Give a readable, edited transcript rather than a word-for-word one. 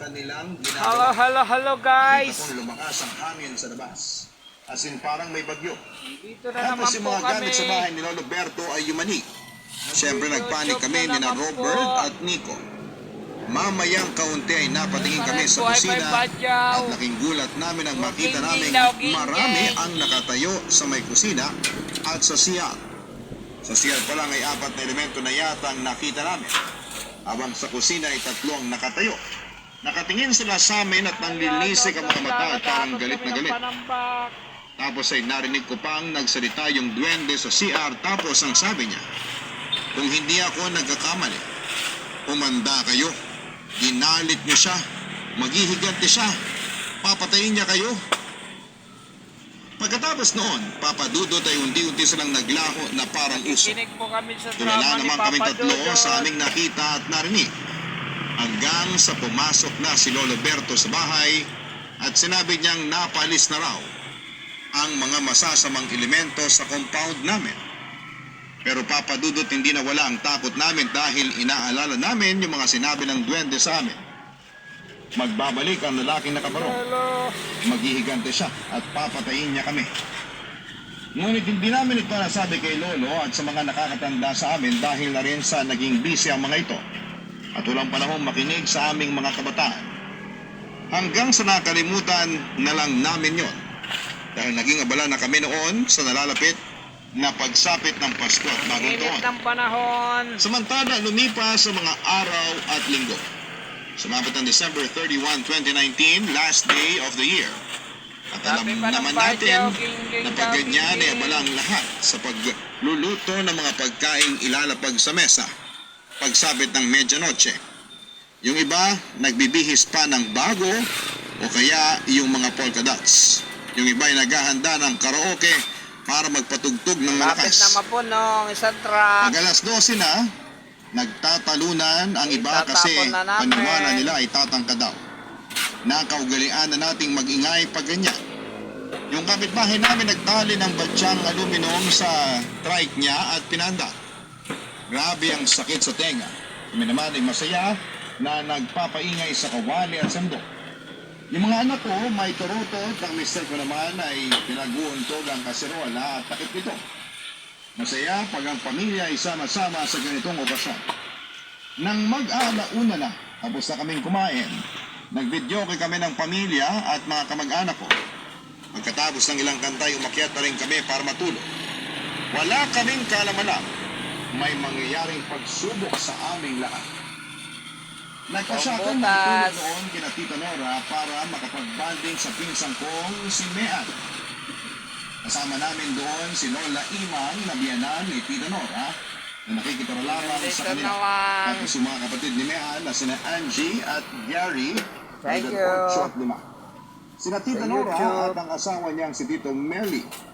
kanilang Hello, ginagawa. hello guys. Nakita ko lumakas ang hangin sa labas. As in parang may bagyo. Dito na naman Tapos yung po mga kami. gamit sa bahay ni Lolo Berto ay yumani. Siyempre nagpanik kami ni na Robert at Nico. Mamayang kaunti ay napatingin kami sa kusina at laking gulat namin ang makita namin marami ang nakatayo sa may kusina at sa CR. Sa CR pa lang ay 4 na elemento na yata ang nakita namin. Habang sa kusina ay 3 ang nakatayo. Nakatingin sila sa amin at nanglilisik ang mga mata at parang galit na galit. Tapos ay narinig ko pang nagsalita yung duwende sa CR tapos ang sabi niya, kung hindi ako nagkakamali, umanda kayo. Ginalit niyo siya, maghihigante siya, papatayin niya kayo. Pagkatapos noon, Papa Dudut ay unti-unti silang naglaho na parang uso. Kinig po kami sa Tulala drama ni naman Papa kaming 3 Dudut. sa aming nakita at narinig. Hanggang sa pumasok na si Lolo Berto sa bahay at sinabi niyang napalis na raw ang mga masasamang elemento sa compound namin. Pero Papa Dudut, hindi nawala ang takot namin dahil inaalala namin yung mga sinabi ng duwende sa amin. Magbabalik ang lalaking nakabarong. Hello. Maghihigante siya at papatayin niya kami. Ngunit hindi namin ito nasabi kay Lolo at sa mga nakakatanda sa amin dahil na rin sa naging busy ang mga ito. At walang panahon makinig sa aming mga kabataan. Hanggang sa nakalimutan na lang namin yon. Dahil naging abala na kami noon sa nalalapit na pagsapit ng Pasko at Bagong Init Taon. ng panahon. Samantala, lumipas sa mga araw at linggo. Sumabot ang December 31, 2019, last day of the year. At alam Sabi pa ng naman badyaw, natin ging-ging na pag ganyan ay daw, abala ang lahat sa pagluluto ng mga pagkaing ilalapag sa mesa. Pagsabit ng medianoche. Yung iba, nagbibihis pa ng bago o kaya yung mga polka dots. Yung iba ay naghahanda ng karaoke para magpatugtog ng Lapit malakas. na mapunong isang truck. Pag alas 12 na, nagtatalunan ang iba kasi Itatapon na namin. paniwala nila ay tatangka daw. Nakaugalian na nating mag-ingay pag ganyan. Yung kapitbahay namin nagtali ng batsyang aluminum sa trike niya at pinanda. Grabe ang sakit sa tenga. Kami naman ay masaya na nagpapaingay sa kawali at sandok. Yung mga anak ko may turutot, ang mister ko naman ay pinaguuntog ang kaserola at takip nito. Masaya pag ang pamilya ay sama-sama sa ganitong okasyon. Nang mag-aalauna na, tapos na kaming kumain, nag-videoke kami ng pamilya at mga kamag-anak ko. Pagkatapos ng ilang kantay, umakyat na rin kami para matulog. Wala kaming kaalaman may mangyayaring pagsubok sa aming lahat. Nagpasya akong magtulog noon kina Tita Nora para makapag-banding sa pinsang kong si Mean. Kasama namin doon si Lola Imang na biyanan ni Tita Nora na nakikitara lamang sa kanila. Tapos yung mga kapatid ni Mean na sina Angie at Gary. Thank you. Sina Tita Nora at ang asawa niyang si Tito Melly